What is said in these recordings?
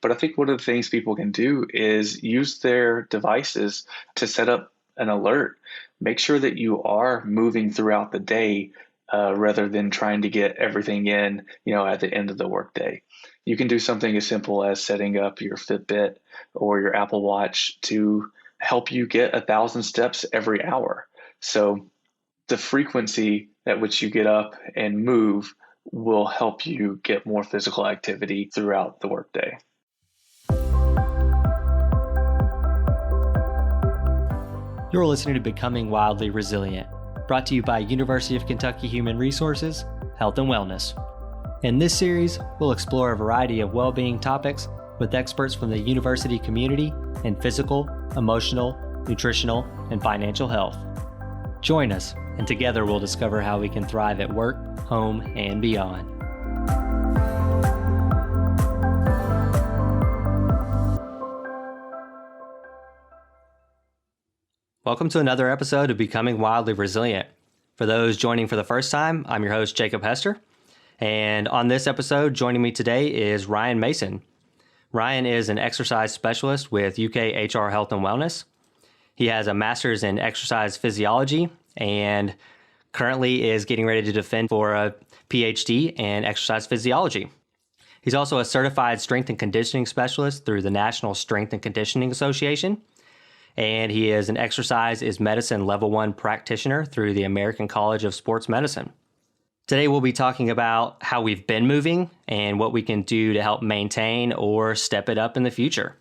But I think one of the things people can do is use their devices to set up an alert. Make sure that you are moving throughout the day rather than trying to get everything in, at the end of the workday. You can do something as simple as setting up your Fitbit or your Apple Watch to help you get 1,000 steps every hour. So the frequency at which you get up and move will help you get more physical activity throughout the workday. You're listening to Becoming Wildly Resilient, brought to you by University of Kentucky Human Resources, Health and Wellness. In this series, we'll explore a variety of well-being topics with experts from the university community in physical, emotional, nutritional, and financial health. Join us, and together we'll discover how we can thrive at work, home, and beyond. Welcome to another episode of Becoming Wildly Resilient. For those joining for the first time, I'm your host, Jakob Hester. And on this episode, joining me today is Ryan Mason. Ryan is an exercise specialist with UK HR Health and Wellness. He has a master's in exercise physiology and currently is getting ready to defend for a PhD in exercise physiology. He's also a certified strength and conditioning specialist through the National Strength and Conditioning Association. And he is an exercise is medicine level 1 practitioner through the American College of Sports Medicine. Today, we'll be talking about how we've been moving and what we can do to help maintain or step it up in the future.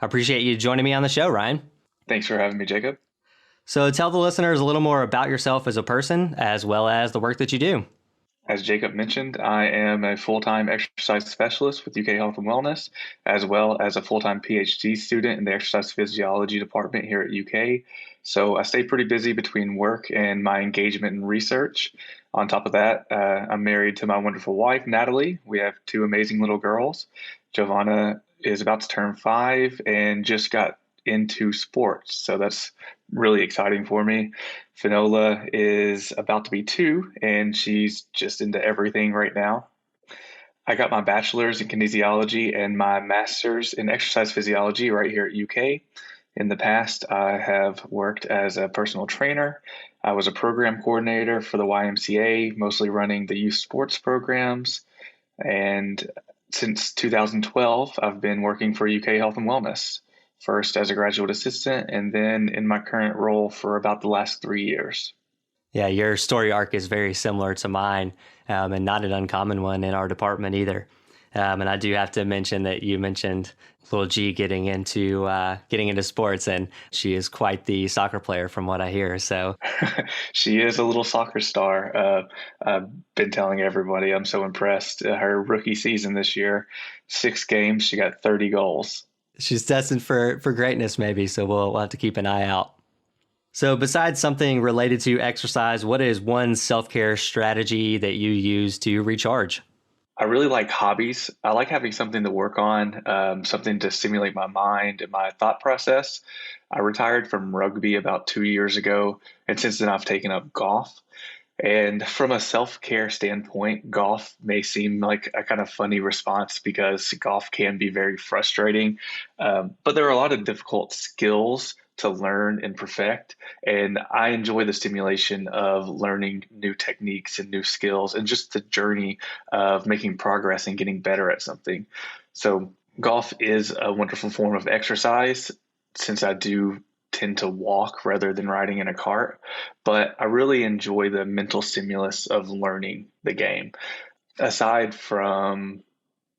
I appreciate you joining me on the show, Ryan. Thanks for having me, Jacob. So tell the listeners a little more about yourself as a person, as well as the work that you do. As Jacob mentioned, I am a full-time exercise specialist with UK Health and Wellness, as well as a full-time PhD student in the exercise physiology department here at UK. So I stay pretty busy between work and my engagement in research. On top of that, I'm married to my wonderful wife, Natalie. We have 2 amazing little girls. Giovanna is about to turn 5 and just got into sports. So that's really exciting for me. Finola is about to be 2 and she's just into everything right now. I got my bachelor's in kinesiology and my master's in exercise physiology right here at UK. In the past, I have worked as a personal trainer. I was a program coordinator for the YMCA, mostly running the youth sports programs. And since 2012, I've been working for UK Health and Wellness, first as a graduate assistant and then in my current role for about the last 3 years. Yeah, your story arc is very similar to mine, and not an uncommon one in our department either. And I do have to mention that you mentioned little G getting into sports, and she is quite the soccer player from what I hear. So she is a little soccer star. I've been telling everybody I'm so impressed. Her rookie season this year, 6 games, she got 30 goals. She's destined for greatness, maybe. So we'll have to keep an eye out. So besides something related to exercise, what is one self-care strategy that you use to recharge? I really like hobbies. I like having something to work on, something to stimulate my mind and my thought process. I retired from rugby about 2 years ago, and since then I've taken up golf. And from a self-care standpoint, golf may seem like a kind of funny response because golf can be very frustrating. But there are a lot of difficult skills to learn and perfect. And I enjoy the stimulation of learning new techniques and new skills and just the journey of making progress and getting better at something. So golf is a wonderful form of exercise since I do tend to walk rather than riding in a cart, but I really enjoy the mental stimulus of learning the game. Aside from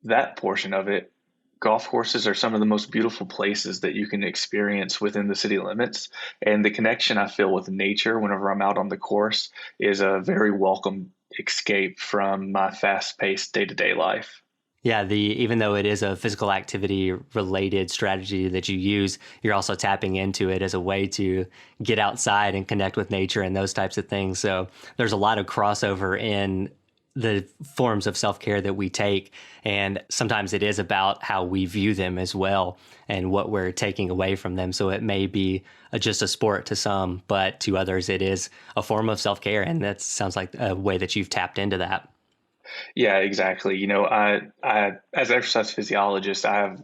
that portion of it, golf courses are some of the most beautiful places that you can experience within the city limits, and the connection I feel with nature whenever I'm out on the course is a very welcome escape from my fast-paced day-to-day life. Yeah, even though it is a physical activity related strategy that you use, you're also tapping into it as a way to get outside and connect with nature and those types of things. So there's a lot of crossover in the forms of self-care that we take. And sometimes it is about how we view them as well and what we're taking away from them. So it may be just a sport to some, but to others, it is a form of self-care. And that sounds like a way that you've tapped into that. Yeah, exactly. I as an exercise physiologist, I have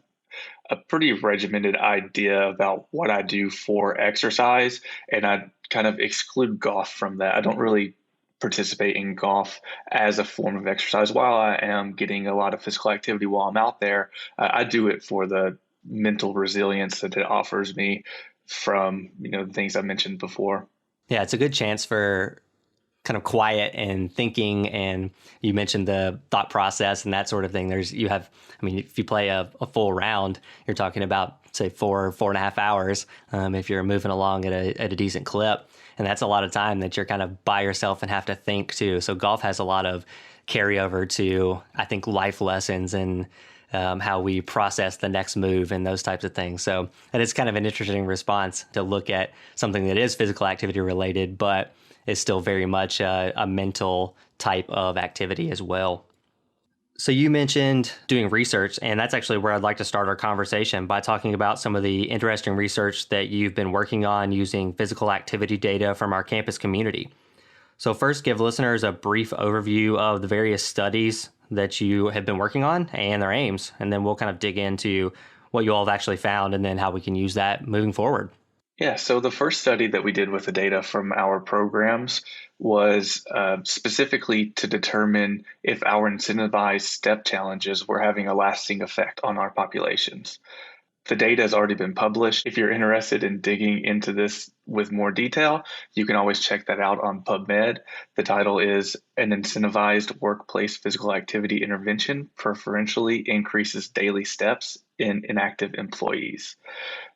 a pretty regimented idea about what I do for exercise, and I kind of exclude golf from that. I don't really participate in golf as a form of exercise. While I am getting a lot of physical activity while I'm out there, I do it for the mental resilience that it offers me from, the things I mentioned before. Yeah, it's a good chance for kind of quiet and thinking. And you mentioned the thought process and that sort of thing. I mean, if you play a full round, you're talking about, say, 4.5 hours, if you're moving along at a decent clip. And that's a lot of time that you're kind of by yourself and have to think too. So golf has a lot of carryover to, I think, life lessons and how we process the next move and those types of things. So that is kind of an interesting response to look at something that is physical activity related, but is still very much a mental type of activity as well. So you mentioned doing research, and that's actually where I'd like to start our conversation by talking about some of the interesting research that you've been working on using physical activity data from our campus community. So first, give listeners a brief overview of the various studies that you have been working on and their aims, and then we'll kind of dig into what you all have actually found and then how we can use that moving forward. Yeah, so the first study that we did with the data from our programs was specifically to determine if our incentivized step challenges were having a lasting effect on our populations. The data has already been published. If you're interested in digging into this with more detail, you can always check that out on PubMed. The title is An Incentivized Workplace Physical Activity Intervention Preferentially Increases Daily Steps in Inactive Employees.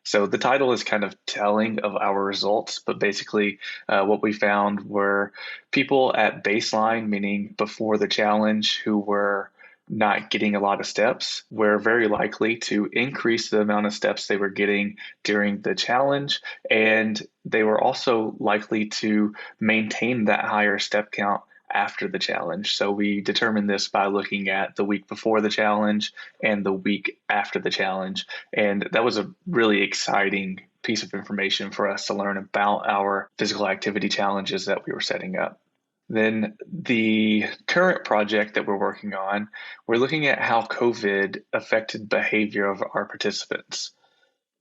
So the title is kind of telling of our results, but basically what we found were people at baseline, meaning before the challenge, who were not getting a lot of steps were very likely to increase the amount of steps they were getting during the challenge. And they were also likely to maintain that higher step count after the challenge. So we determined this by looking at the week before the challenge and the week after the challenge. And that was a really exciting piece of information for us to learn about our physical activity challenges that we were setting up. Then the current project that we're working on, we're looking at how COVID affected behavior of our participants.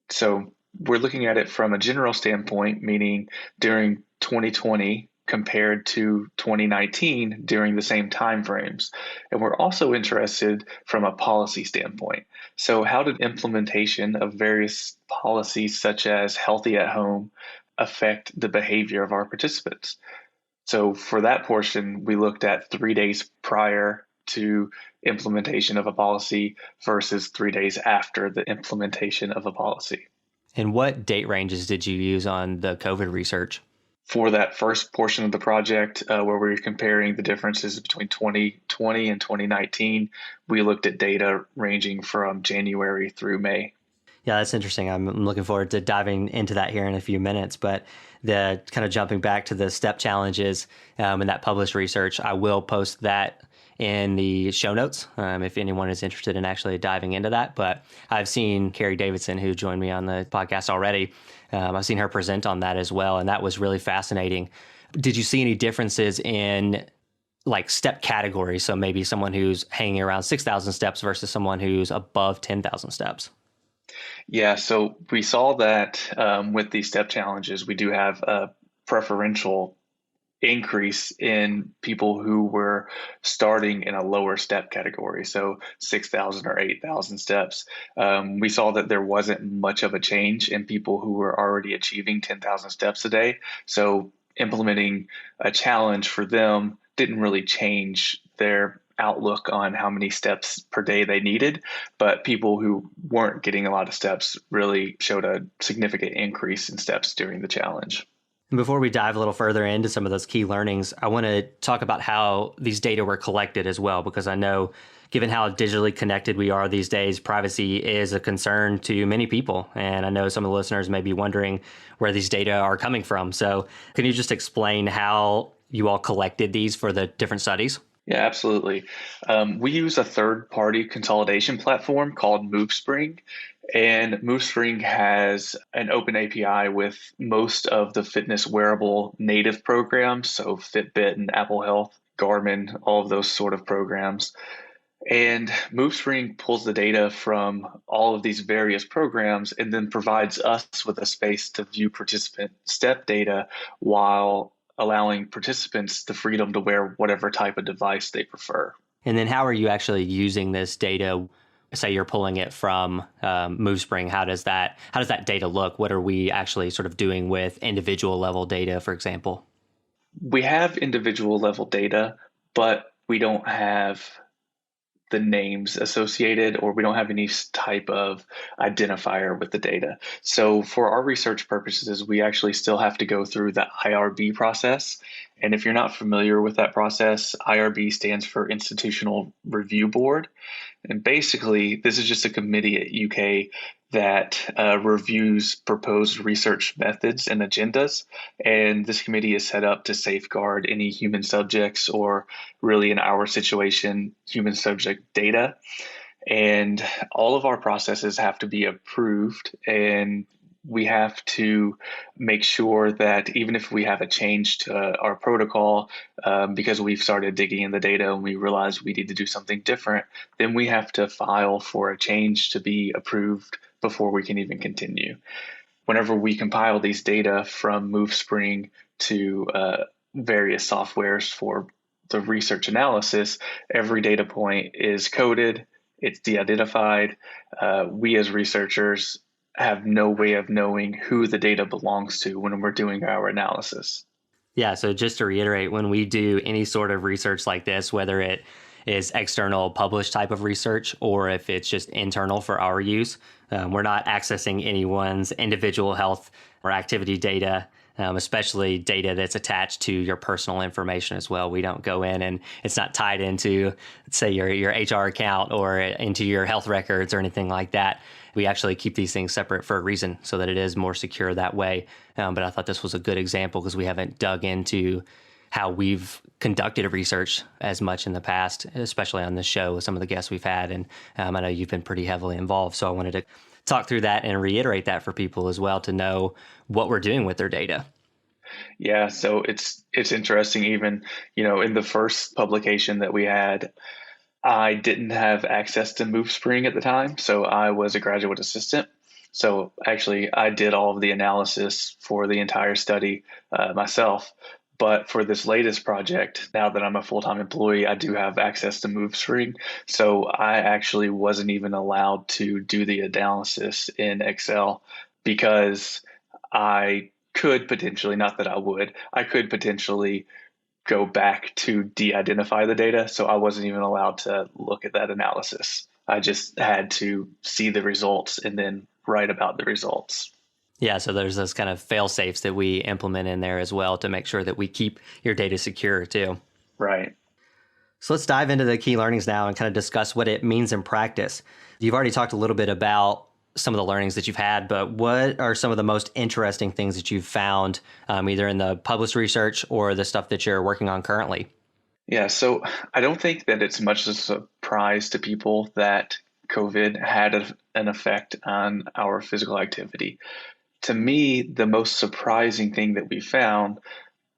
So we're looking at it from a general standpoint, meaning during 2020 compared to 2019 during the same timeframes. And we're also interested from a policy standpoint. So how did implementation of various policies such as healthy at home affect the behavior of our participants? So for that portion, we looked at 3 days prior to implementation of a policy versus 3 days after the implementation of a policy. And what date ranges did you use on the COVID research? For that first portion of the project, where we were comparing the differences between 2020 and 2019, we looked at data ranging from January through May. Yeah, that's interesting. I'm looking forward to diving into that here in a few minutes. But the kind of jumping back to the step challenges and that published research, I will post that in the show notes if anyone is interested in actually diving into that. But I've seen Carrie Davidson, who joined me on the podcast already. I've seen her present on that as well, and that was really fascinating. Did you see any differences in like step categories? So maybe someone who's hanging around 6,000 steps versus someone who's above 10,000 steps? Yeah, so we saw that with these step challenges, we do have a preferential increase in people who were starting in a lower step category, so 6,000 or 8,000 steps. We saw that there wasn't much of a change in people who were already achieving 10,000 steps a day. So implementing a challenge for them didn't really change their outlook on how many steps per day they needed, but people who weren't getting a lot of steps really showed a significant increase in steps during the challenge. And before we dive a little further into some of those key learnings, I want to talk about how these data were collected as well, because I know given how digitally connected we are these days, privacy is a concern to many people. And I know some of the listeners may be wondering where these data are coming from. So can you just explain how you all collected these for the different studies? Yeah, absolutely. We use a third-party consolidation platform called MoveSpring, and MoveSpring has an open API with most of the fitness wearable native programs, so Fitbit and Apple Health. Garmin, all of those sort of programs. And MoveSpring pulls the data from all of these various programs and then provides us with a space to view participant step data while allowing participants the freedom to wear whatever type of device they prefer. And then how are you actually using this data? Say you're pulling it from MoveSpring. How does that data look? What are we actually sort of doing with individual level data, for example? We have individual level data, but we don't have the names associated, or we don't have any type of identifier with the data. So for our research purposes, we actually still have to go through the IRB process. And if you're not familiar with that process, IRB stands for Institutional Review Board. And basically, this is just a committee at UK that reviews proposed research methods and agendas. And this committee is set up to safeguard any human subjects, or really in our situation, human subject data. And all of our processes have to be approved, and we have to make sure that even if we have a change to our protocol, because we've started digging in the data and we realize we need to do something different, then we have to file for a change to be approved before we can even continue. Whenever we compile these data from MoveSpring to various softwares for the research analysis, every data point is coded, it's de-identified. We as researchers have no way of knowing who the data belongs to when we're doing our analysis. Yeah, so just to reiterate, when we do any sort of research like this, whether it is external published type of research or if it's just internal for our use, we're not accessing anyone's individual health or activity data, especially data that's attached to your personal information as well. We don't go in and it's not tied into, say, your HR account or into your health records or anything like that. We actually keep these things separate for a reason so that it is more secure that way. But I thought this was a good example because we haven't dug into how we've conducted research as much in the past, especially on this show with some of the guests we've had. And I know you've been pretty heavily involved. So I wanted to talk through that and reiterate that for people as well to know what we're doing with their data. Yeah, so it's interesting. Even, in the first publication that we had, I didn't have access to MoveSpring at the time, so I was a graduate assistant. So actually, I did all of the analysis for the entire study myself. But for this latest project, now that I'm a full-time employee, I do have access to MoveSpring. So I actually wasn't even allowed to do the analysis in Excel because I could potentially, not that I could potentially go back to de-identify the data. So I wasn't even allowed to look at that analysis. I just had to see the results and then write about the results. Yeah, so there's those kind of fail safes that we implement in there as well to make sure that we keep your data secure too. Right. So let's dive into the key learnings now and kind of discuss what it means in practice. You've already talked a little bit about some of the learnings that you've had, but what are some of the most interesting things that you've found either in the published research or the stuff that you're working on currently? Yeah, so I don't think that it's much of a surprise to people that COVID had an effect on our physical activity. To me, the most surprising thing that we found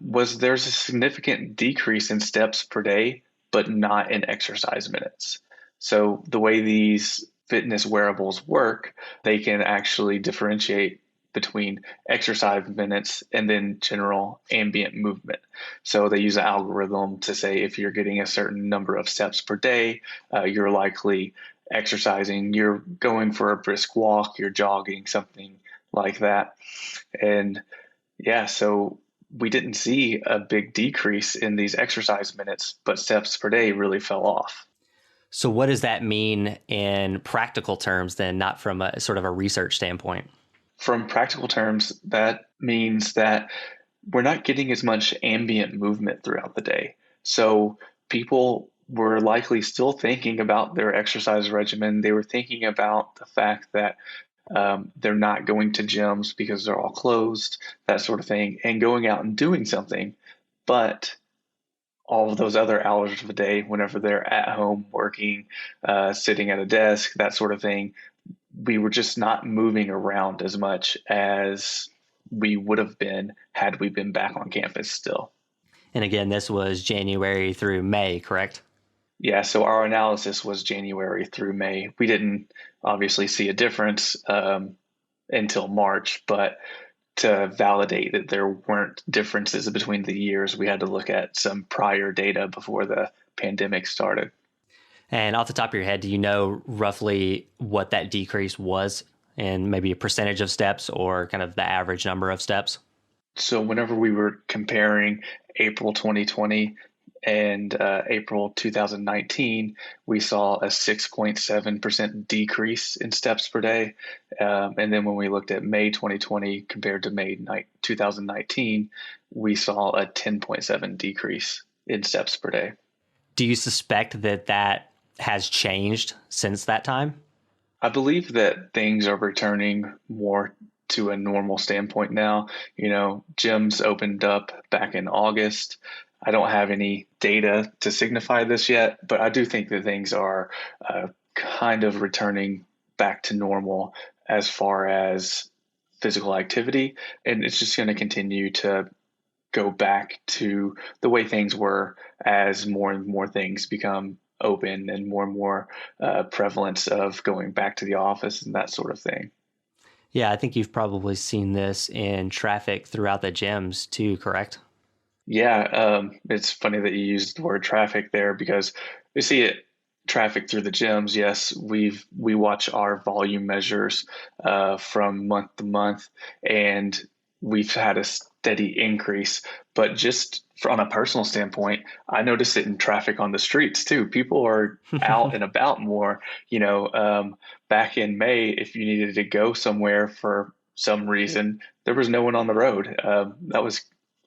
was there's a significant decrease in steps per day, but not in exercise minutes. So the way these fitness wearables work, they can actually differentiate between exercise minutes and then general ambient movement. So they use an algorithm to say if you're getting a certain number of steps per day, you're likely exercising, you're going for a brisk walk, you're jogging, something like that. And yeah, so we didn't see a big decrease in these exercise minutes, but steps per day really fell off. So what does that mean in practical terms then, not from a sort of a research standpoint? From practical terms, that means that we're not getting as much ambient movement throughout the day. So people were likely still thinking about their exercise regimen. They were thinking about the fact that they're not going to gyms because they're all closed, that sort of thing, and going out and doing something. But all of those other hours of the day, whenever they're at home working, sitting at a desk, that sort of thing, we were just not moving around as much as we would have been had we been back on campus still. And again, this was January through May, correct? Yeah, so our analysis was January through May. We didn't obviously see a difference until March, but to validate that there weren't differences between the years, we had to look at some prior data before the pandemic started. And off the top of your head, do you know roughly what that decrease was and maybe a percentage of steps or kind of the average number of steps? So whenever we were comparing April 2020 and April 2019, we saw a 6.7% decrease in steps per day. And then when we looked at May 2020 compared to May 2019, we saw a 10.7 decrease in steps per day. Do you suspect that that has changed since that time? I believe that things are returning more to a normal standpoint now. Gyms opened up back in August. I don't have any data to signify this yet, but I do think that things are kind of returning back to normal as far as physical activity. And it's just going to continue to go back to the way things were as more and more things become open and more prevalence of going back to the office and that sort of thing. Yeah, I think you've probably seen this in traffic throughout the gyms too, correct? Yeah, it's funny that you used the word traffic there because we see it traffic through the gyms. Yes, we watch our volume measures from month to month, and we've had a steady increase. But just on a personal standpoint, I notice it in traffic on the streets too. People are out and about more. Back in May, if you needed to go somewhere for some reason, there was no one on the road. That was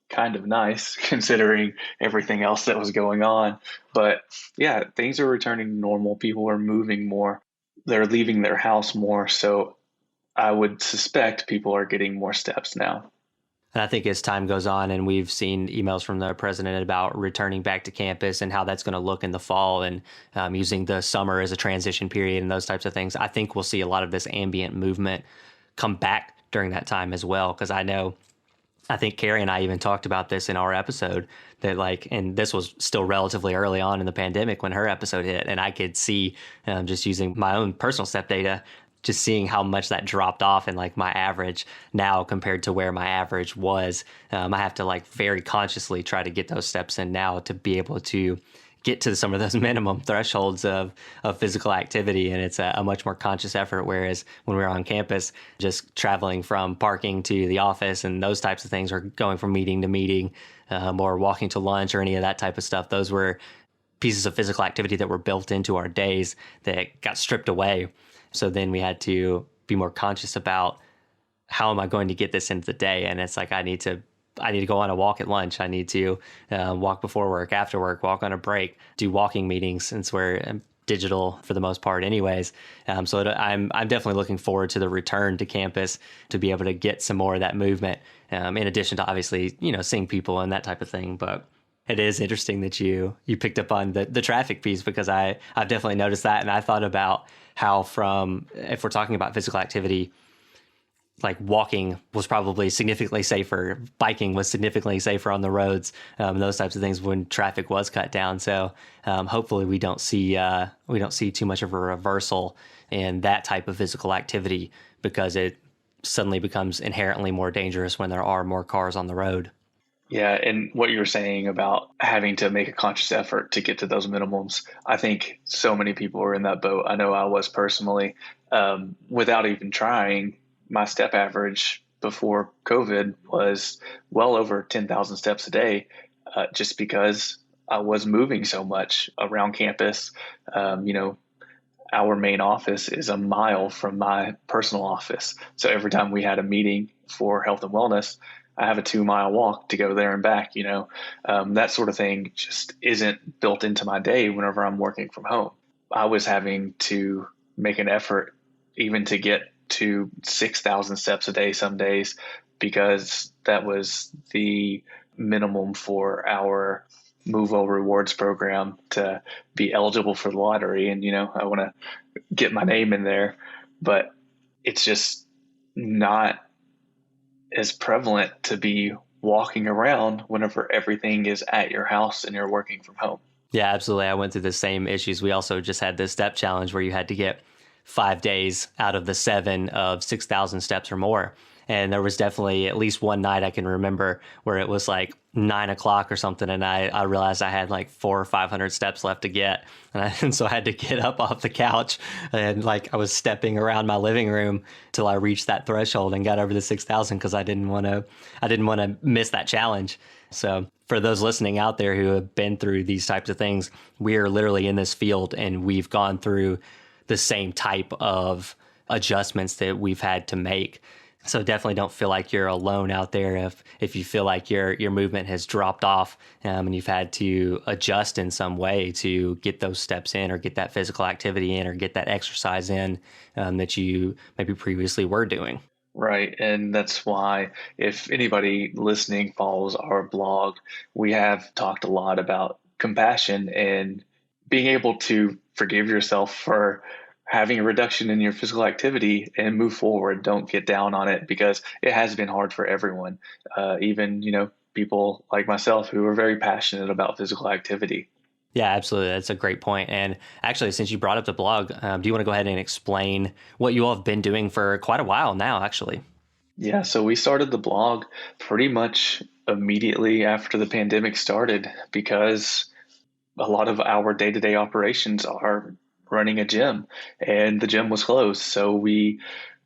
kind of nice considering everything else that was going on. But yeah, things are returning to normal. People are moving more. They're leaving their house more. So I would suspect people are getting more steps now. And I think as time goes on, and we've seen emails from the president about returning back to campus and how that's going to look in the fall and using the summer as a transition period and those types of things, I think we'll see a lot of this ambient movement come back during that time as well. Because I think Carrie and I even talked about this in our episode that and this was still relatively early on in the pandemic when her episode hit. And I could see just using my own personal step data, just seeing how much that dropped off and my average now compared to where my average was. I have to very consciously try to get those steps in now to be able to get to some of those minimum thresholds of physical activity. And it's a much more conscious effort. Whereas when we were on campus, just traveling from parking to the office and those types of things, or going from meeting to meeting, or walking to lunch or any of that type of stuff, those were pieces of physical activity that were built into our days that got stripped away. So then we had to be more conscious about how am I going to get this into the day? And it's I need to go on a walk at lunch. I need to walk before work, after work, walk on a break, do walking meetings since we're digital for the most part anyways. So I'm definitely looking forward to the return to campus to be able to get some more of that movement, in addition to obviously, seeing people and that type of thing. But it is interesting that you picked up on the traffic piece, because I've definitely noticed that. And I thought about how if we're talking about physical activity, walking was probably significantly safer. Biking was significantly safer on the roads, those types of things when traffic was cut down. So hopefully we don't see too much of a reversal in that type of physical activity, because it suddenly becomes inherently more dangerous when there are more cars on the road. Yeah, and what you were saying about having to make a conscious effort to get to those minimums, I think so many people are in that boat. I know I was personally, without even trying. My step average before COVID was well over 10,000 steps a day, just because I was moving so much around campus. Our main office is a mile from my personal office. So every time we had a meeting for health and wellness, I have a 2 mile walk to go there and back. That sort of thing just isn't built into my day whenever I'm working from home. I was having to make an effort even to get to 6,000 steps a day some days, because that was the minimum for our Movo rewards program to be eligible for the lottery. And, I want to get my name in there, but it's just not as prevalent to be walking around whenever everything is at your house and you're working from home. Yeah, absolutely. I went through the same issues. We also just had this step challenge where you had to get 5 days out of the 7 of 6,000 steps or more. And there was definitely at least one night I can remember where it was like 9 o'clock or something. And I realized I had like 400 or 500 steps left to get. And so I had to get up off the couch and like I was stepping around my living room till I reached that threshold and got over the 6,000 because I didn't want to miss that challenge. So for those listening out there who have been through these types of things, we are literally in this field and we've gone through the same type of adjustments that we've had to make. So definitely don't feel like you're alone out there if you feel like your movement has dropped off and you've had to adjust in some way to get those steps in or get that physical activity in or get that exercise in that you maybe previously were doing. Right. And that's why if anybody listening follows our blog, we have talked a lot about compassion and being able to forgive yourself for having a reduction in your physical activity and move forward. Don't get down on it because it has been hard for everyone, even, people like myself who are very passionate about physical activity. Yeah, absolutely. That's a great point. And actually, since you brought up the blog, do you want to go ahead and explain what you all have been doing for quite a while now, actually? Yeah, so we started the blog pretty much immediately after the pandemic started because a lot of our day-to-day operations are running a gym and the gym was closed. So we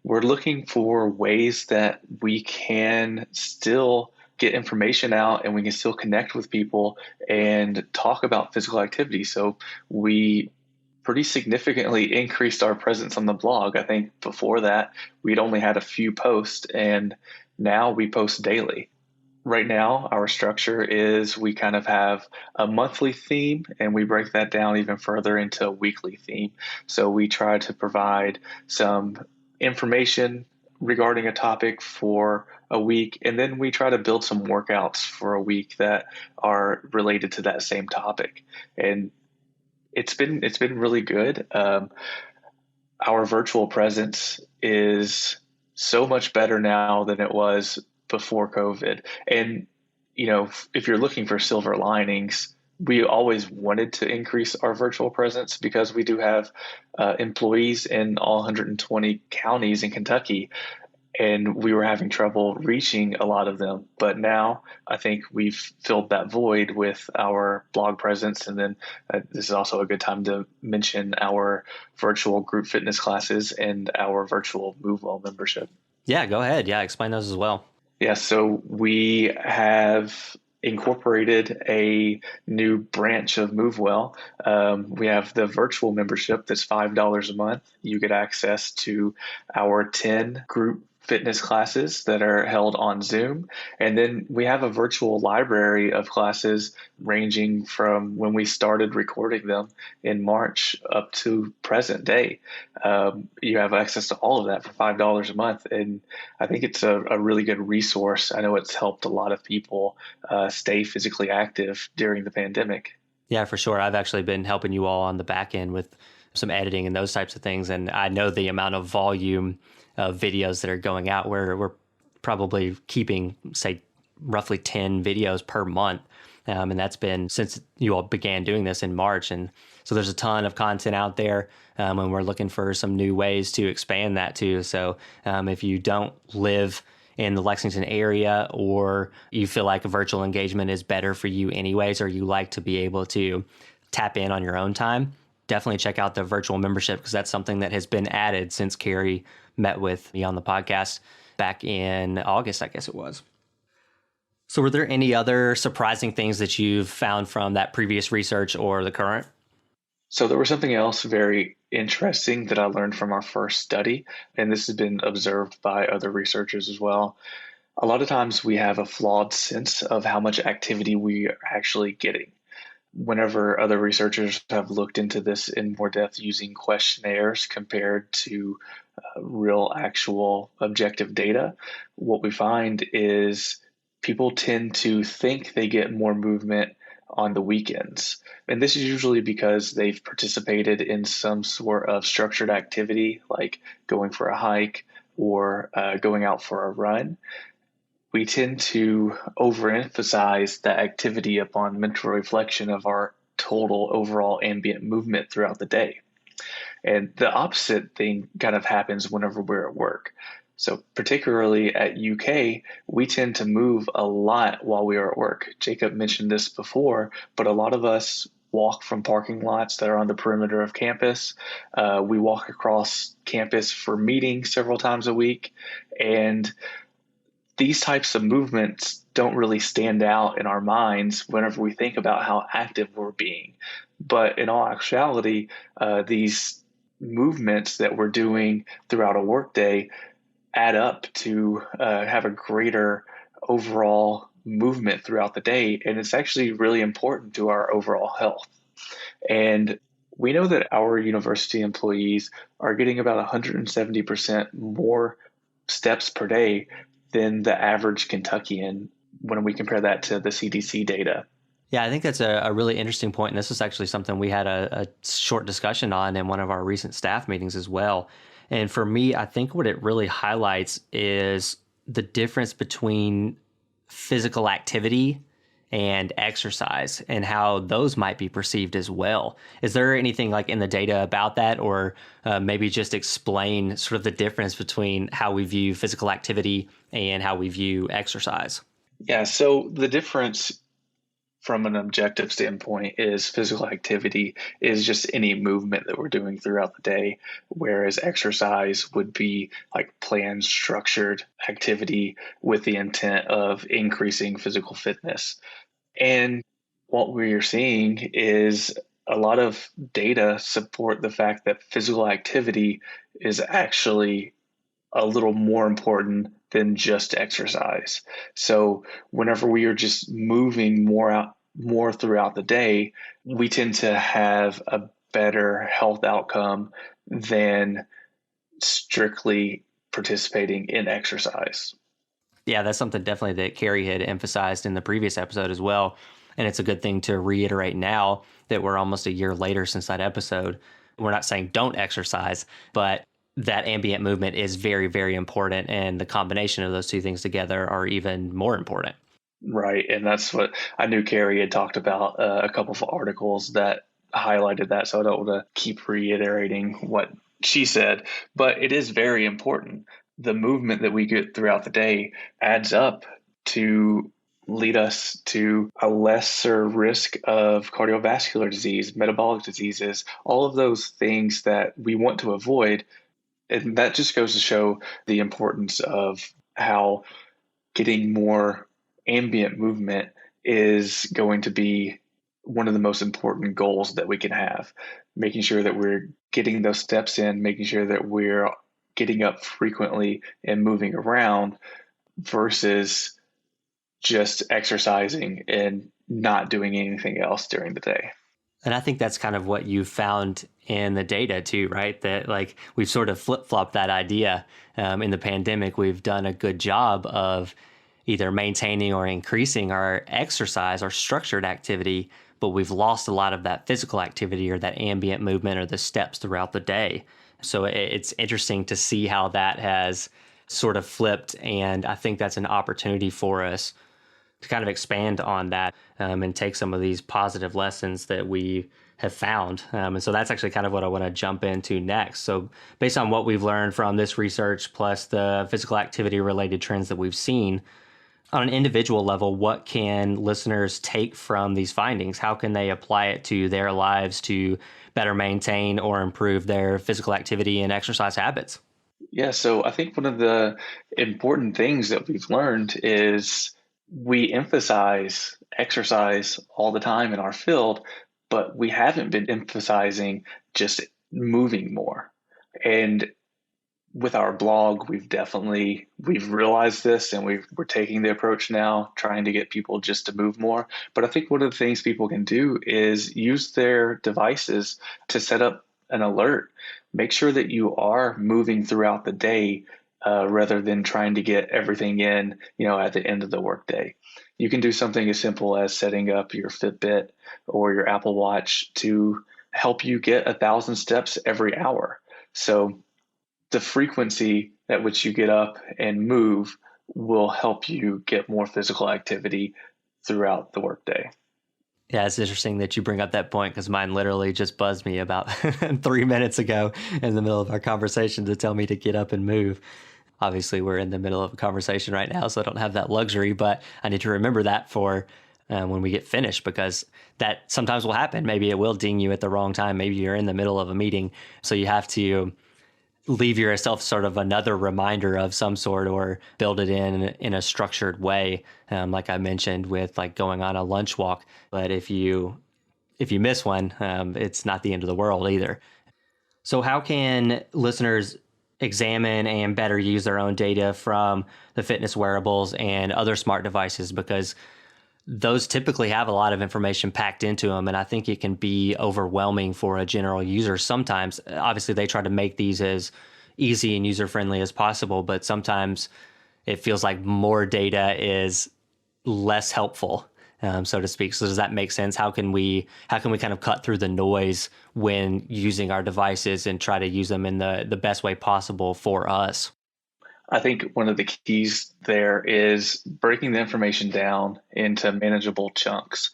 were looking for ways that we can still get information out and we can still connect with people and talk about physical activity. So we pretty significantly increased our presence on the blog. I think before that, we'd only had a few posts and now we post daily. Right now, our structure is we kind of have a monthly theme and we break that down even further into a weekly theme. So we try to provide some information regarding a topic for a week, and then we try to build some workouts for a week that are related to that same topic. And it's been really good. Our virtual presence is so much better now than it was before COVID. And, if you're looking for silver linings, we always wanted to increase our virtual presence because we do have employees in all 120 counties in Kentucky, and we were having trouble reaching a lot of them. But now I think we've filled that void with our blog presence. And then this is also a good time to mention our virtual group fitness classes and our virtual MoveWell membership. Yeah, go ahead. Yeah, explain those as well. Yeah, so we have incorporated a new branch of MoveWell. We have the virtual membership that's $5 a month. You get access to our 10 group fitness classes that are held on Zoom. And then we have a virtual library of classes ranging from when we started recording them in March up to present day. You have access to all of that for $5 a month. And I think it's a really good resource. I know it's helped a lot of people stay physically active during the pandemic. Yeah, for sure. I've actually been helping you all on the back end with some editing and those types of things. And I know the amount of volume of videos that are going out where we're probably keeping, say, roughly 10 videos per month. And that's been since you all began doing this in March. And so there's a ton of content out there. And we're looking for some new ways to expand that too. So if you don't live in the Lexington area or you feel like a virtual engagement is better for you anyways, or you like to be able to tap in on your own time, definitely check out the virtual membership because that's something that has been added since Carrie met with me on the podcast back in August, I guess it was. So were there any other surprising things that you've found from that previous research or the current? So there was something else very interesting that I learned from our first study, and this has been observed by other researchers as well. A lot of times we have a flawed sense of how much activity we are actually getting. Whenever other researchers have looked into this in more depth using questionnaires compared to real, actual objective data, what we find is people tend to think they get more movement on the weekends. And this is usually because they've participated in some sort of structured activity, like going for a hike or going out for a run. we tend to overemphasize that activity upon mental reflection of our total overall ambient movement throughout the day. And the opposite thing kind of happens whenever we're at work. So, particularly at UK, we tend to move a lot while we are at work. Jacob mentioned this before, but a lot of us walk from parking lots that are on the perimeter of campus. We walk across campus for meetings several times a week. And these types of movements don't really stand out in our minds whenever we think about how active we're being. But in all actuality, these movements that we're doing throughout a workday add up to have a greater overall movement throughout the day. And it's actually really important to our overall health. And we know that our university employees are getting about 170% more steps per day than the average Kentuckian when we compare that to the CDC data. Yeah, I think that's a really interesting point. And this is actually something we had a short discussion on in one of our recent staff meetings as well. And for me, I think what it really highlights is the difference between physical activity and exercise and how those might be perceived as well. Is there anything like in the data about that, or maybe just explain sort of the difference between how we view physical activity and how we view exercise? Yeah, so the difference from an objective standpoint is physical activity is just any movement that we're doing throughout the day, whereas exercise would be like planned, structured activity with the intent of increasing physical fitness. And what we're seeing is a lot of data support the fact that physical activity is actually a little more important than just exercise. So whenever we are just moving more throughout the day, we tend to have a better health outcome than strictly participating in exercise. Yeah, that's something definitely that Carrie had emphasized in the previous episode as well. And it's a good thing to reiterate now that we're almost a year later since that episode. We're not saying don't exercise, but that ambient movement is very, very important. And the combination of those two things together are even more important. Right. And that's what I knew Carrie had talked about a couple of articles that highlighted that. So I don't want to keep reiterating what she said, but it is very important. The movement that we get throughout the day adds up to lead us to a lesser risk of cardiovascular disease, metabolic diseases, all of those things that we want to avoid. And that just goes to show the importance of how getting more ambient movement is going to be one of the most important goals that we can have. Making sure that we're getting those steps in, making sure that we're getting up frequently and moving around versus just exercising and not doing anything else during the day. And I think that's kind of what you found in the data too, right? That like we've sort of flip-flopped that idea. In the pandemic, we've done a good job of either maintaining or increasing our exercise, our structured activity, but we've lost a lot of that physical activity or that ambient movement or the steps throughout the day. So it's interesting to see how that has sort of flipped. And I think that's an opportunity for us to kind of expand on that and take some of these positive lessons that we have found. And so that's actually kind of what I want to jump into next. So based on what we've learned from this research, plus the physical activity related trends that we've seen, on an individual level, what can listeners take from these findings? How can they apply it to their lives to better maintain or improve their physical activity and exercise habits? Yeah, so I think one of the important things that we've learned is we emphasize exercise all the time in our field, but we haven't been emphasizing just moving more. And with our blog, we've realized this, and we're taking the approach now, trying to get people just to move more. But I think one of the things people can do is use their devices to set up an alert. Make sure that you are moving throughout the day, rather than trying to get everything in, at the end of the workday. You can do something as simple as setting up your Fitbit or your Apple Watch to help you get 1,000 steps every hour. So the frequency at which you get up and move will help you get more physical activity throughout the workday. Yeah, it's interesting that you bring up that point because mine literally just buzzed me about 3 minutes ago in the middle of our conversation to tell me to get up and move. Obviously, we're in the middle of a conversation right now, so I don't have that luxury, but I need to remember that for when we get finished, because that sometimes will happen. Maybe it will ding you at the wrong time. Maybe you're in the middle of a meeting, so you have to leave yourself sort of another reminder of some sort, or build it in a structured way, like I mentioned with like going on a lunch walk. But if you miss one, it's not the end of the world either. So how can listeners examine and better use their own data from the fitness wearables and other smart devices? Because those typically have a lot of information packed into them, and I think it can be overwhelming for a general user. Sometimes, obviously, they try to make these as easy and user-friendly as possible, but sometimes it feels like more data is less helpful, so to speak. So does that make sense? How can we kind of cut through the noise when using our devices and try to use them in the best way possible for us? I think one of the keys there is breaking the information down into manageable chunks.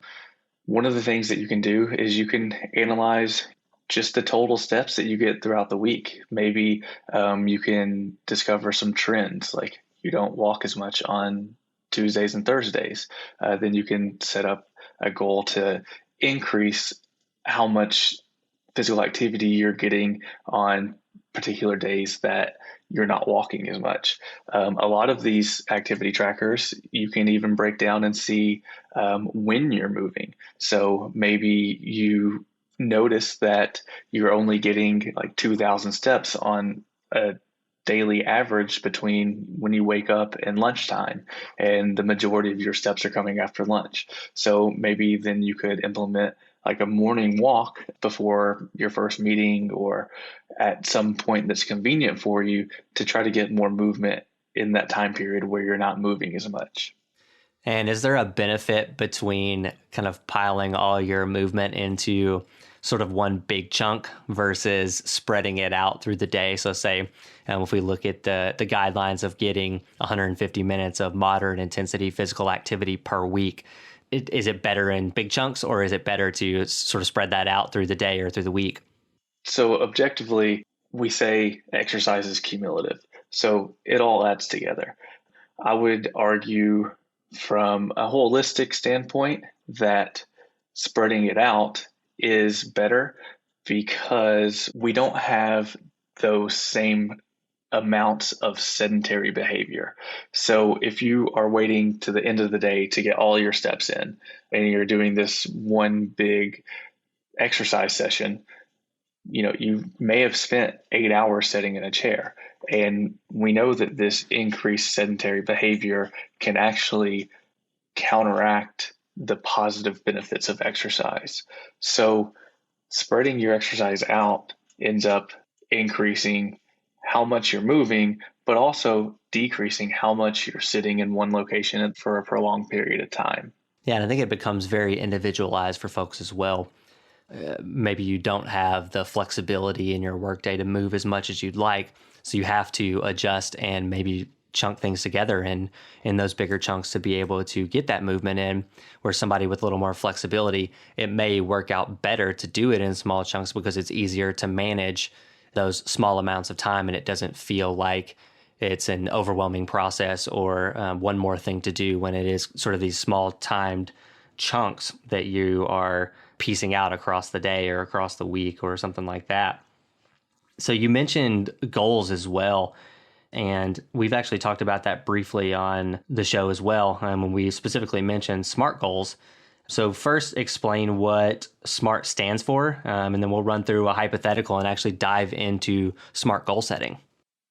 One of the things that you can do is you can analyze just the total steps that you get throughout the week. Maybe you can discover some trends, like you don't walk as much on Tuesdays and Thursdays. Then you can set up a goal to increase how much physical activity you're getting on particular days that you're not walking as much. A lot of these activity trackers, you can even break down and see when you're moving. So maybe you notice that you're only getting like 2,000 steps on a daily average between when you wake up and lunchtime, and the majority of your steps are coming after lunch. So maybe then you could implement like a morning walk before your first meeting, or at some point that's convenient for you, to try to get more movement in that time period where you're not moving as much. And is there a benefit between kind of piling all your movement into sort of one big chunk versus spreading it out through the day? So say, if we look at the guidelines of getting 150 minutes of moderate intensity physical activity per week, is it better in big chunks, or is it better to sort of spread that out through the day or through the week? So objectively, we say exercise is cumulative. So it all adds together. I would argue from a holistic standpoint that spreading it out is better, because we don't have those same amounts of sedentary behavior. So if you are waiting to the end of the day to get all your steps in, and you're doing this one big exercise session, you may have spent 8 hours sitting in a chair. And we know that this increased sedentary behavior can actually counteract the positive benefits of exercise. So spreading your exercise out ends up increasing how much you're moving, but also decreasing how much you're sitting in one location for a prolonged period of time. Yeah, and I think it becomes very individualized for folks as well. Maybe you don't have the flexibility in your workday to move as much as you'd like, so you have to adjust and maybe chunk things together in those bigger chunks to be able to get that movement in. Where somebody with a little more flexibility, it may work out better to do it in small chunks because it's easier to manage those small amounts of time, and it doesn't feel like it's an overwhelming process or one more thing to do, when it is sort of these small timed chunks that you are piecing out across the day or across the week or something like that. So you mentioned goals as well, and we've actually talked about that briefly on the show as well, when we specifically mentioned SMART goals. So first, explain what SMART stands for, and then we'll run through a hypothetical and actually dive into SMART goal setting.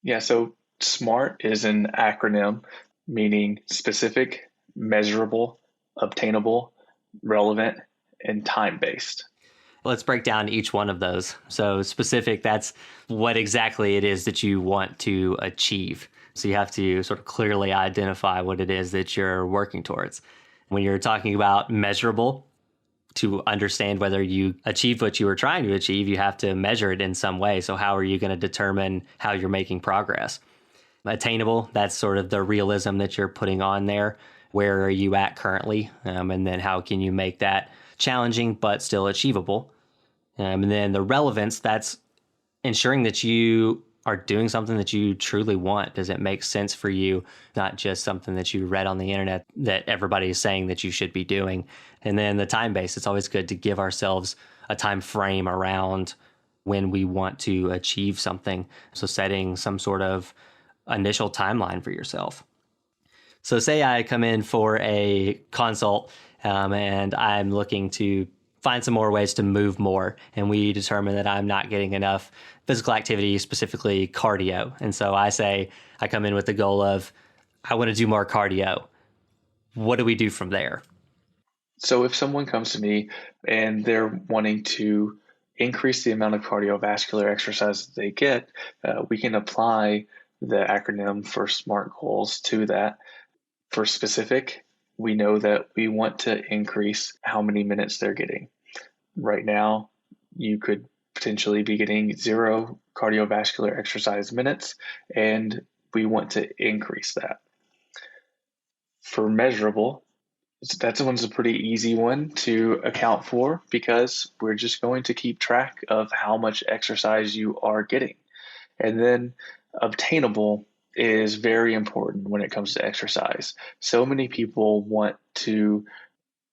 Yeah, so SMART is an acronym meaning specific, measurable, obtainable, relevant, and time-based. Let's break down each one of those. So specific, that's what exactly it is that you want to achieve. So you have to sort of clearly identify what it is that you're working towards. When you're talking about measurable, to understand whether you achieved what you were trying to achieve, you have to measure it in some way. So how are you going to determine how you're making progress? attainable. That's sort of the realism that you're putting on there. Where are you at currently? And then how can you make that challenging but still achievable? And then the relevance, that's ensuring that you are doing something that you truly want. Does it make sense for you? Not just something that you read on the internet that everybody is saying that you should be doing. And then the time base, it's always good to give ourselves a time frame around when we want to achieve something. So setting some sort of initial timeline for yourself. So say I come in for a consult and I'm looking to find some more ways to move more. And we determine that I'm not getting enough physical activity, specifically cardio. And so I come in with the goal of, I want to do more cardio. What do we do from there? So if someone comes to me and they're wanting to increase the amount of cardiovascular exercise that they get, we can apply the acronym for SMART goals to that. For specific, we know that we want to increase how many minutes they're getting. Right now, you could potentially be getting 0 cardiovascular exercise minutes, and we want to increase that. For measurable, that one's a pretty easy one to account for because we're just going to keep track of how much exercise you are getting. And then obtainable is very important when it comes to exercise. So many people want to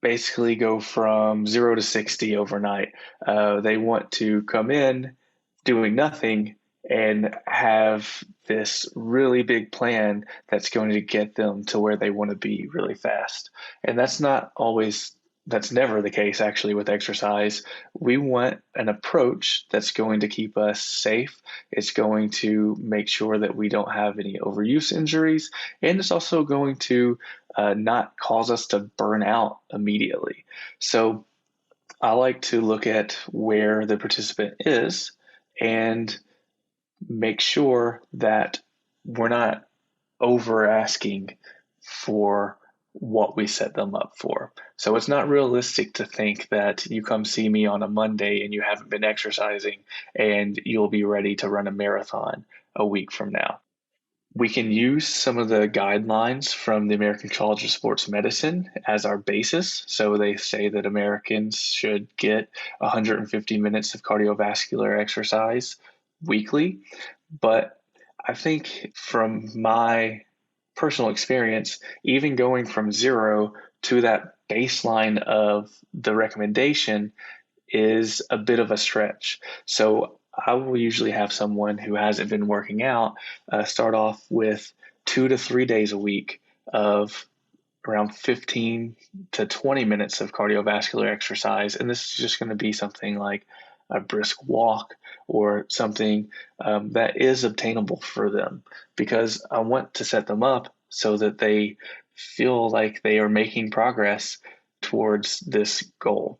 basically go from 0 to 60 overnight. They want to come in doing nothing and have this really big plan that's going to get them to where they want to be really fast. And that's never the case actually with exercise. We want an approach that's going to keep us safe. It's going to make sure that we don't have any overuse injuries. And it's also going to not cause us to burn out immediately. So I like to look at where the participant is and make sure that we're not over asking for what we set them up for. So it's not realistic to think that you come see me on a Monday and you haven't been exercising and you'll be ready to run a marathon a week from now. We can use some of the guidelines from the American College of Sports Medicine as our basis. So they say that Americans should get 150 minutes of cardiovascular exercise weekly. But I think from my personal experience, even going from 0 to that baseline of the recommendation is a bit of a stretch. So I will usually have someone who hasn't been working out start off with 2 to 3 days a week of around 15 to 20 minutes of cardiovascular exercise. And this is just going to be something like a brisk walk or something that is obtainable for them, because I want to set them up so that they feel like they are making progress towards this goal.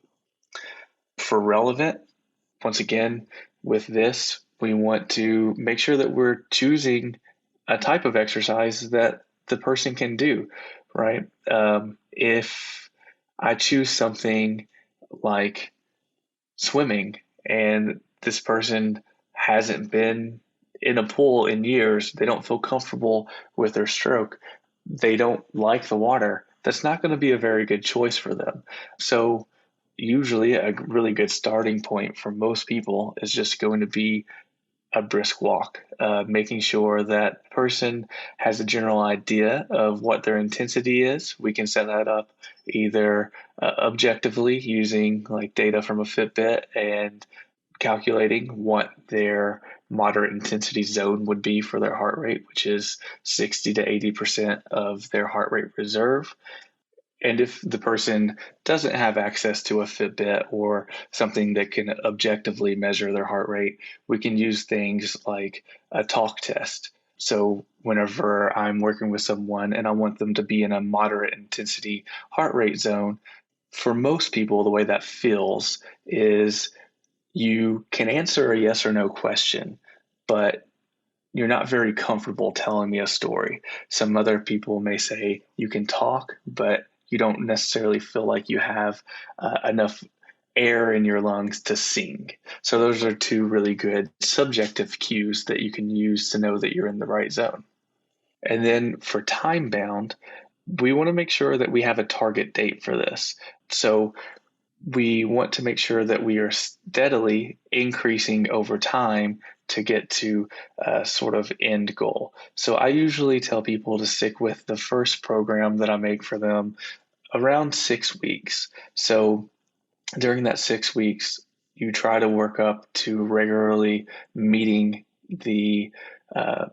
For relevant, once again, with this, we want to make sure that we're choosing a type of exercise that the person can do, right? If I choose something like swimming and this person hasn't been in a pool in years, they don't feel comfortable with their stroke, they don't like the water, that's not going to be a very good choice for them. So usually a really good starting point for most people is just going to be a brisk walk, making sure that person has a general idea of what their intensity is. We can set that up either objectively using like data from a Fitbit and calculating what their moderate intensity zone would be for their heart rate, which is 60 to 80% of their heart rate reserve. And if the person doesn't have access to a Fitbit or something that can objectively measure their heart rate, we can use things like a talk test. So whenever I'm working with someone and I want them to be in a moderate intensity heart rate zone, for most people, the way that feels is you can answer a yes or no question, but you're not very comfortable telling me a story. Some other people may say you can talk, but you don't necessarily feel like you have enough air in your lungs to sing. So those are two really good subjective cues that you can use to know that you're in the right zone. And then for time bound, we want to make sure that we have a target date for this. So we want to make sure that we are steadily increasing over time to get to a sort of end goal. So I usually tell people to stick with the first program that I make for them around 6 weeks. So during that 6 weeks, you try to work up to regularly meeting the uh,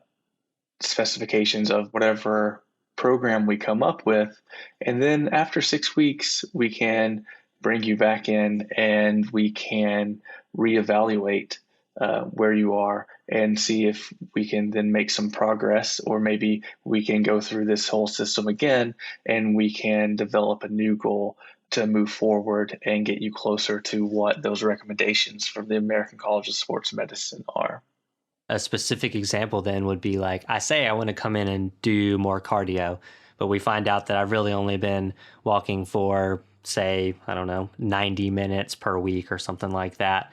specifications of whatever program we come up with. And then after 6 weeks, we can bring you back in and we can reevaluate where you are and see if we can then make some progress, or maybe we can go through this whole system again and we can develop a new goal to move forward and get you closer to what those recommendations from the American College of Sports Medicine are. A specific example then would be like, I say I want to come in and do more cardio, but we find out that I've really only been walking for, say, I don't know, 90 minutes per week or something like that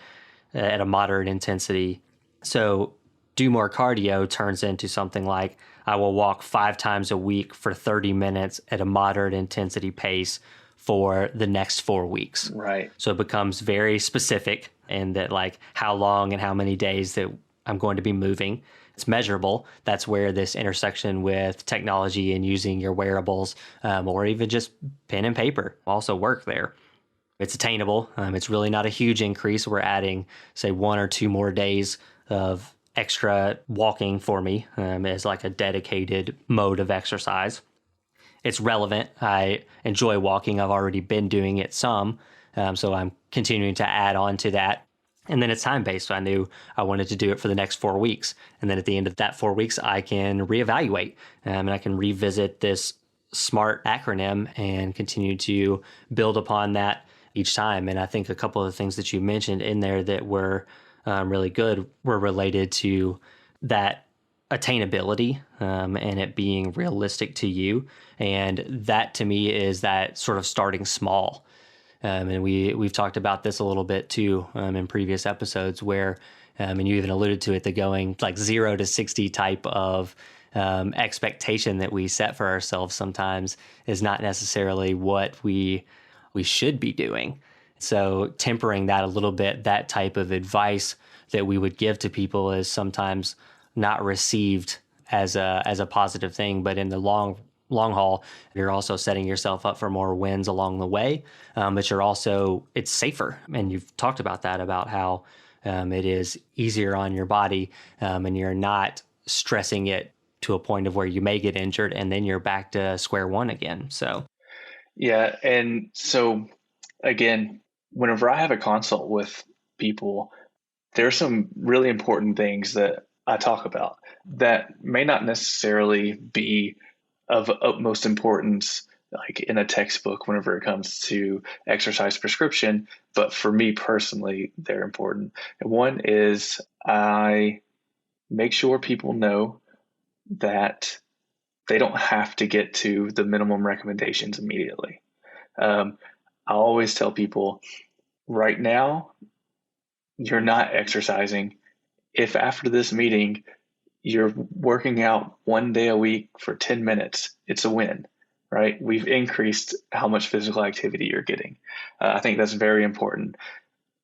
at a moderate intensity. So do more cardio turns into something like I will walk 5 times a week for 30 minutes at a moderate intensity pace for the next 4 weeks. Right. So it becomes very specific in that, like, how long and how many days that I'm going to be moving. It's measurable. That's where this intersection with technology and using your wearables or even just pen and paper also work there. It's attainable. It's really not a huge increase. We're adding, say, 1 or 2 more days of extra walking for me as like a dedicated mode of exercise. It's relevant. I enjoy walking. I've already been doing it some, so I'm continuing to add on to that. And then it's time-based. So I knew I wanted to do it for the next 4 weeks. And then at the end of that 4 weeks, I can reevaluate and I can revisit this SMART acronym and continue to build upon that each time. And I think a couple of the things that you mentioned in there that were really good were related to that attainability and it being realistic to you. And that to me is that sort of starting small. And we've talked about this a little bit too in previous episodes where, and you even alluded to it, the going like 0 to 60 type of expectation that we set for ourselves sometimes is not necessarily what we should be doing. So tempering that a little bit, that type of advice that we would give to people is sometimes not received as a positive thing, but in the long haul, you're also setting yourself up for more wins along the way. But it's safer. And you've talked about that, about how it is easier on your body and you're not stressing it to a point of where you may get injured and then you're back to square one again. So, yeah. And so again, whenever I have a consult with people, there's some really important things that I talk about that may not necessarily be of utmost importance, like in a textbook, whenever it comes to exercise prescription. But for me personally, they're important. And one is I make sure people know that they don't have to get to the minimum recommendations immediately. I always tell people right now, you're not exercising. If after this meeting, you're working out 1 day a week for 10 minutes, it's a win, right? We've increased how much physical activity you're getting. I think that's very important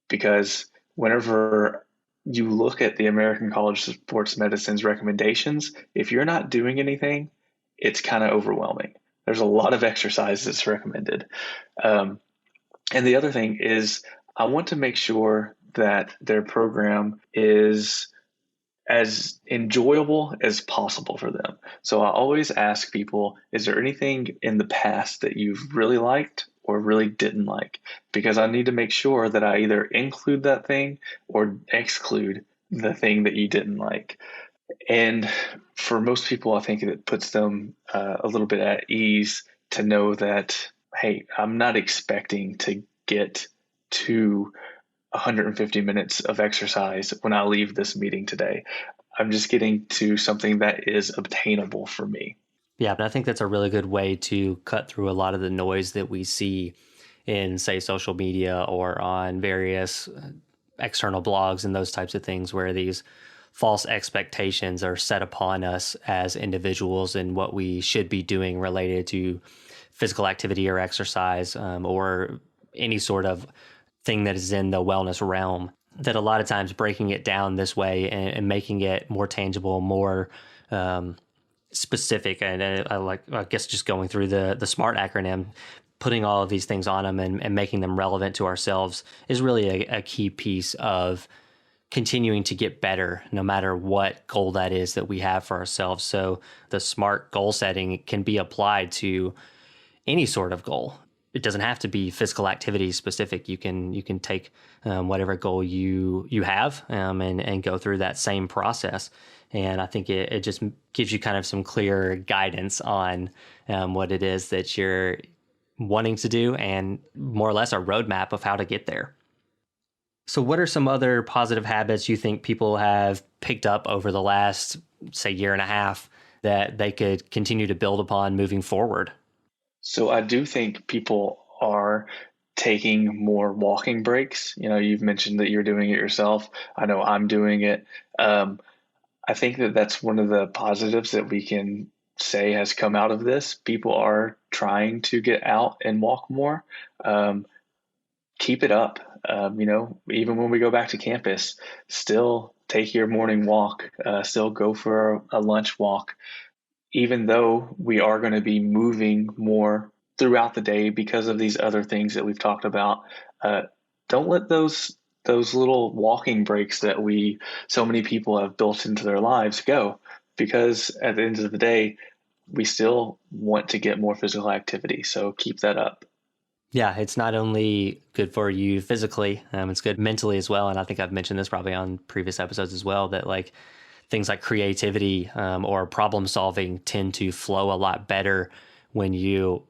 because whenever you look at the American College of Sports Medicine's recommendations, if you're not doing anything, it's kind of overwhelming. There's a lot of exercise that's recommended. And the other thing is I want to make sure that their program is as enjoyable as possible for them. So I always ask people, is there anything in the past that you've really liked or really didn't like? Because I need to make sure that I either include that thing or exclude the thing that you didn't like. And for most people, I think it puts them a little bit at ease to know that, hey, I'm not expecting to get to 150 minutes of exercise when I leave this meeting today. I'm just getting to something that is obtainable for me. yeah, but I think that's a really good way to cut through a lot of the noise that we see in, say, social media or on various external blogs and those types of things where these false expectations are set upon us as individuals and what we should be doing related to physical activity or exercise, or any sort of thing that is in the wellness realm, that a lot of times breaking it down this way and making it more tangible, more specific, and I guess just going through the SMART acronym, putting all of these things on them and making them relevant to ourselves is really a key piece of continuing to get better, no matter what goal that is that we have for ourselves. So the SMART goal setting can be applied to any sort of goal. It doesn't have to be physical activity specific. You can take whatever goal you have, and go through that same process. And I think it just gives you kind of some clear guidance on what it is that you're wanting to do, and more or less a roadmap of how to get there. So what are some other positive habits you think people have picked up over the last, say, year and a half that they could continue to build upon moving forward? So I do think people are taking more walking breaks. You've mentioned that you're doing it yourself. I know I'm doing it. I think that that's one of the positives that we can say has come out of this. People are trying to get out and walk more. Keep it up. Even when we go back to campus, still take your morning walk, still go for a lunch walk, even though we are going to be moving more throughout the day because of these other things that we've talked about. Don't let those little walking breaks that so many people have built into their lives go, because at the end of the day, we still want to get more physical activity. So keep that up. Yeah, it's not only good for you physically, it's good mentally as well. And I think I've mentioned this probably on previous episodes as well, that like things like creativity or problem solving tend to flow a lot better when you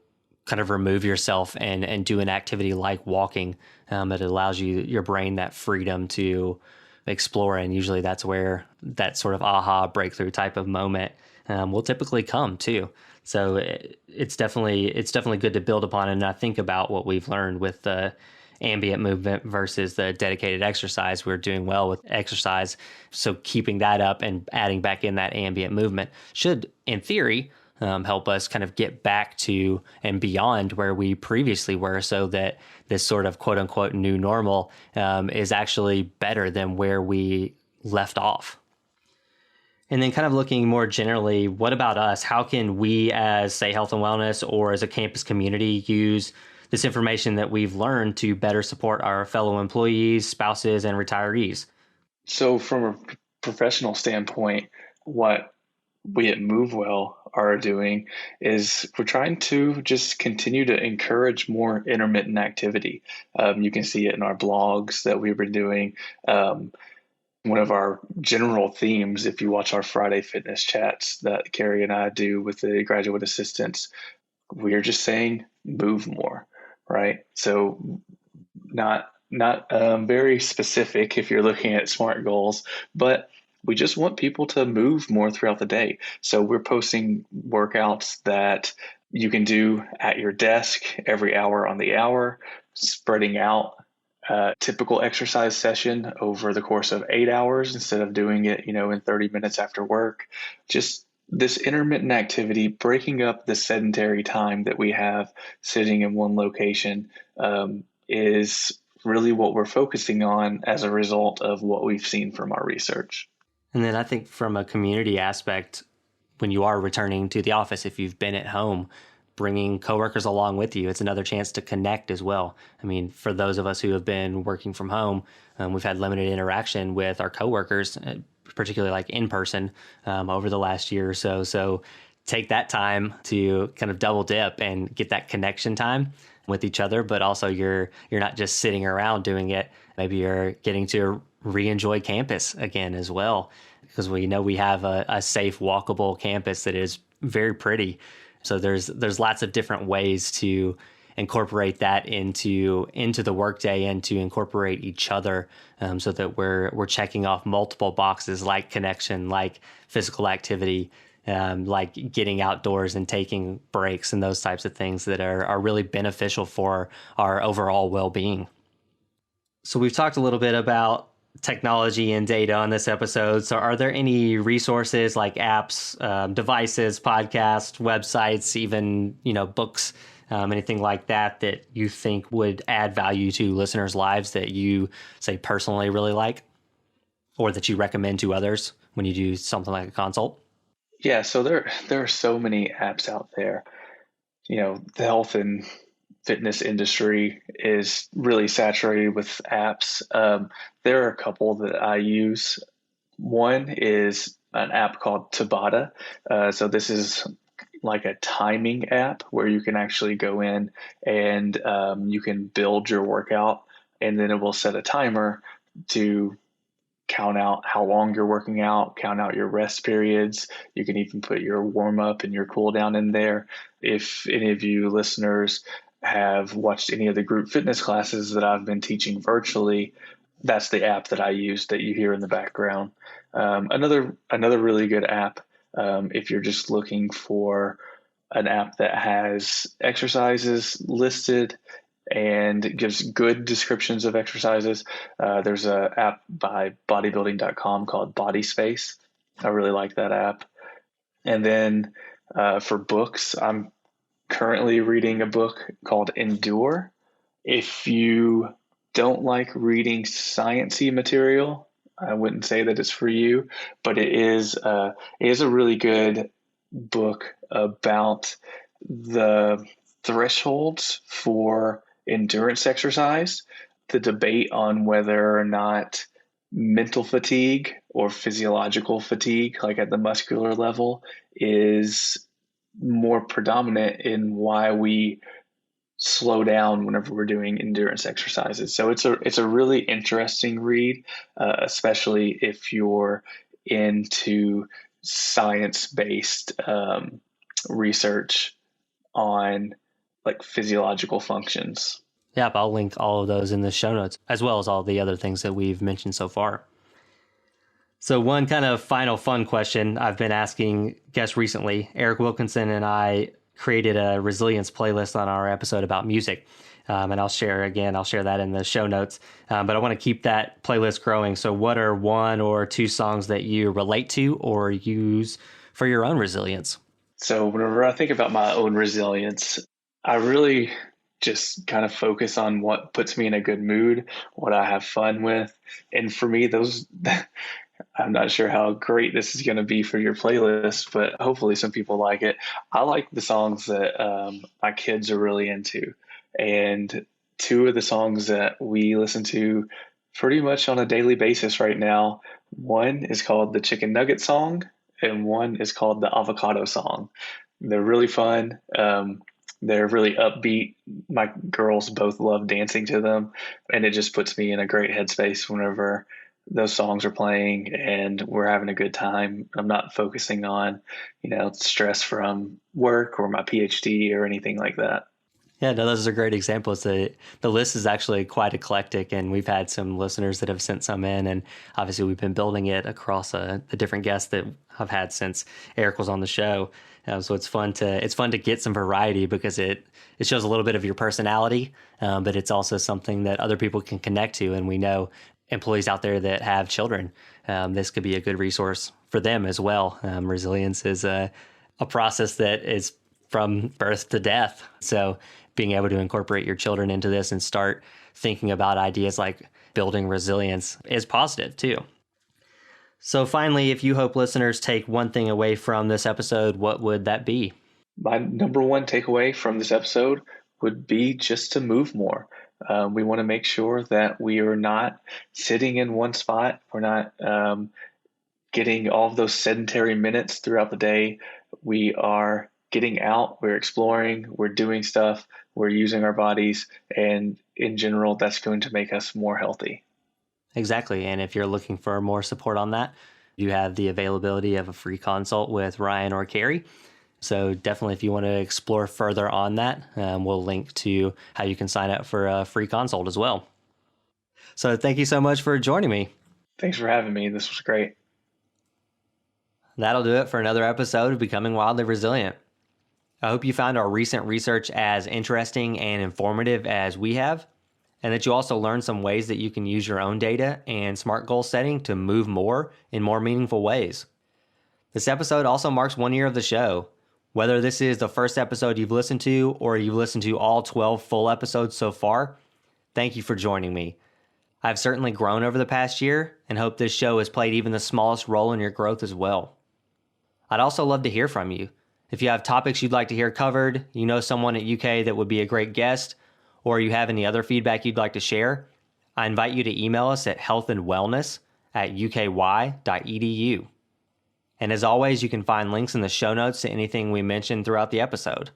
kind of remove yourself and do an activity like walking. It allows your brain that freedom to explore. And usually that's where that sort of aha breakthrough type of moment will typically come too. So it's definitely good to build upon. And I think about what we've learned with the ambient movement versus the dedicated exercise. We're doing well with exercise. So keeping that up and adding back in that ambient movement should, in theory, help us kind of get back to and beyond where we previously were, so that this sort of quote unquote new normal is actually better than where we left off. And then kind of looking more generally, what about us? How can we as, say, health and wellness or as a campus community use this information that we've learned to better support our fellow employees, spouses, and retirees? So from a professional standpoint, what we at MoveWell are doing is we're trying to just continue to encourage more intermittent activity. You can see it in our blogs that we've been doing. One of our general themes, if you watch our Friday fitness chats that Carrie and I do with the graduate assistants, we're just saying move more, right? So not very specific if you're looking at SMART goals, but we just want people to move more throughout the day. So we're posting workouts that you can do at your desk every hour on the hour, spreading out typical exercise session over the course of 8 hours instead of doing it, in 30 minutes after work. Just this intermittent activity, breaking up the sedentary time that we have sitting in one location, is really what we're focusing on as a result of what we've seen from our research. And then I think from a community aspect, when you are returning to the office, if you've been at home, bringing coworkers along with you, it's another chance to connect as well. I mean, for those of us who have been working from home, we've had limited interaction with our coworkers, particularly like in person, over the last year or so. So take that time to kind of double dip and get that connection time with each other, but also you're not just sitting around doing it. Maybe you're getting to re-enjoy campus again as well, because we know we have a safe, walkable campus that is very pretty. So there's lots of different ways to incorporate that into the workday and to incorporate each other, so that we're checking off multiple boxes like connection, like physical activity, like getting outdoors and taking breaks and those types of things that are really beneficial for our overall well-being. So we've talked a little bit about technology and data on this episode. So are there any resources like apps, devices, podcasts, websites, even, books, anything like that that you think would add value to listeners' lives that you say personally really like or that you recommend to others when you do something like a consult? Yeah, so there are so many apps out there. The health and fitness industry is really saturated with apps. There are a couple that I use. One is an app called Tabata. So this is like a timing app where you can actually go in and you can build your workout, and then it will set a timer to count out how long you're working out, count out your rest periods. You can even put your warm up and your cool down in there. If any of you listeners have watched any of the group fitness classes that I've been teaching virtually, that's the app that I use that you hear in the background. Another really good app, if you're just looking for an app that has exercises listed and gives good descriptions of exercises. There's an app by bodybuilding.com called Body Space. I really like that app. And then for books, I'm currently reading a book called Endure. If you don't like reading sciencey material, I wouldn't say that it's for you, but it is a really good book about the thresholds for endurance exercise, the debate on whether or not mental fatigue or physiological fatigue, like at the muscular level, is more predominant in why we slow down whenever we're doing endurance exercises. So it's a really interesting read, especially if you're into science-based research on like physiological functions. Yep, I'll link all of those in the show notes, as well as all the other things that we've mentioned so far. So one kind of final fun question I've been asking guests recently, Eric Wilkinson and I created a resilience playlist on our episode about music. And I'll share that in the show notes. But I want to keep that playlist growing. So what are one or two songs that you relate to or use for your own resilience? So whenever I think about my own resilience, I really just kind of focus on what puts me in a good mood, what I have fun with. And for me, those, I'm not sure how great this is going to be for your playlist, but hopefully some people like it. I like the songs that my kids are really into. And two of the songs that we listen to pretty much on a daily basis right now, one is called the Chicken Nugget Song, and one is called the Avocado Song. They're really fun. They're really upbeat. My girls both love dancing to them, and it just puts me in a great headspace whenever those songs are playing and we're having a good time. I'm not focusing on, stress from work or my PhD or anything like that. Yeah, no, those are great examples. The list is actually quite eclectic, and we've had some listeners that have sent some in, and obviously we've been building it across the different guests that I've had since Eric was on the show. So it's fun to get some variety because it shows a little bit of your personality, but it's also something that other people can connect to, and we know employees out there that have children, this could be a good resource for them as well. Resilience is a process that is from birth to death. So being able to incorporate your children into this and start thinking about ideas like building resilience is positive too. So finally, if you hope listeners take one thing away from this episode, what would that be? My number one takeaway from this episode would be just to move more. We want to make sure that we are not sitting in one spot. We're not getting all of those sedentary minutes throughout the day. We are getting out, we're exploring, we're doing stuff, we're using our bodies, and in general, that's going to make us more healthy. Exactly. And if you're looking for more support on that, you have the availability of a free consult with Ryan or Carrie. So definitely, if you want to explore further on that, we'll link to how you can sign up for a free consult as well. So thank you so much for joining me. Thanks for having me. This was great. That'll do it for another episode of Becoming Wildly Resilient. I hope you found our recent research as interesting and informative as we have. and that you also learn some ways that you can use your own data and SMART goal setting to move more in more meaningful ways. This episode also marks 1 year of the show. Whether this is the first episode you've listened to or you've listened to all 12 full episodes so far, thank you for joining me. I've certainly grown over the past year and hope this show has played even the smallest role in your growth as well. I'd also love to hear from you. If you have topics you'd like to hear covered, you know someone at UK that would be a great guest, or you have any other feedback you'd like to share, I invite you to email us at healthandwellness@uky.edu. And as always, you can find links in the show notes to anything we mentioned throughout the episode.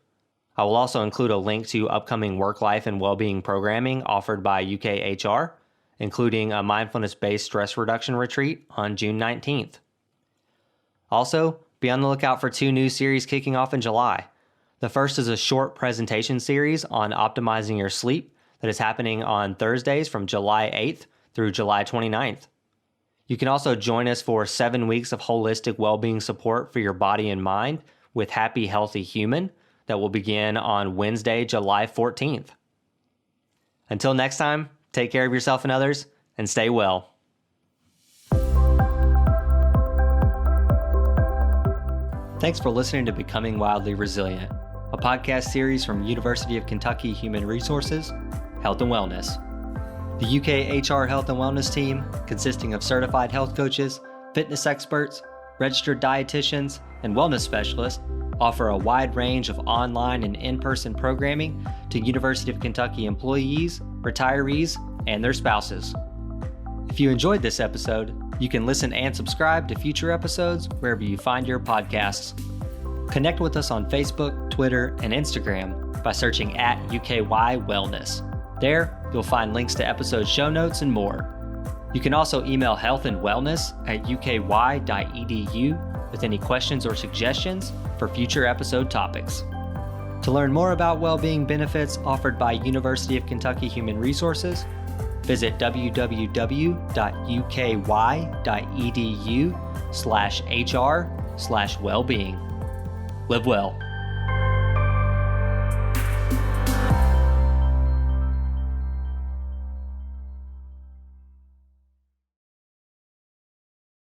I will also include a link to upcoming work life and well-being programming offered by UKHR, including a mindfulness-based stress reduction retreat on June 19th. Also, be on the lookout for 2 new series kicking off in July. The first is a short presentation series on optimizing your sleep that is happening on Thursdays from July 8th through July 29th. You can also join us for 7 weeks of holistic well-being support for your body and mind with Happy Healthy Human that will begin on Wednesday, July 14th. Until next time, take care of yourself and others, and stay well. Thanks for listening to Becoming Wildly Resilient, a podcast series from University of Kentucky Human Resources, Health and Wellness. The UKHR Health and Wellness team, consisting of certified health coaches, fitness experts, registered dietitians, and wellness specialists, offer a wide range of online and in-person programming to University of Kentucky employees, retirees, and their spouses. If you enjoyed this episode, you can listen and subscribe to future episodes wherever you find your podcasts. Connect with us on Facebook, Twitter, and Instagram by searching @UKY Wellness. There, you'll find links to episode show notes and more. You can also email healthandwellness@uky.edu with any questions or suggestions for future episode topics. To learn more about well-being benefits offered by University of Kentucky Human Resources, visit www.uky.edu/hr/wellbeing. Live well.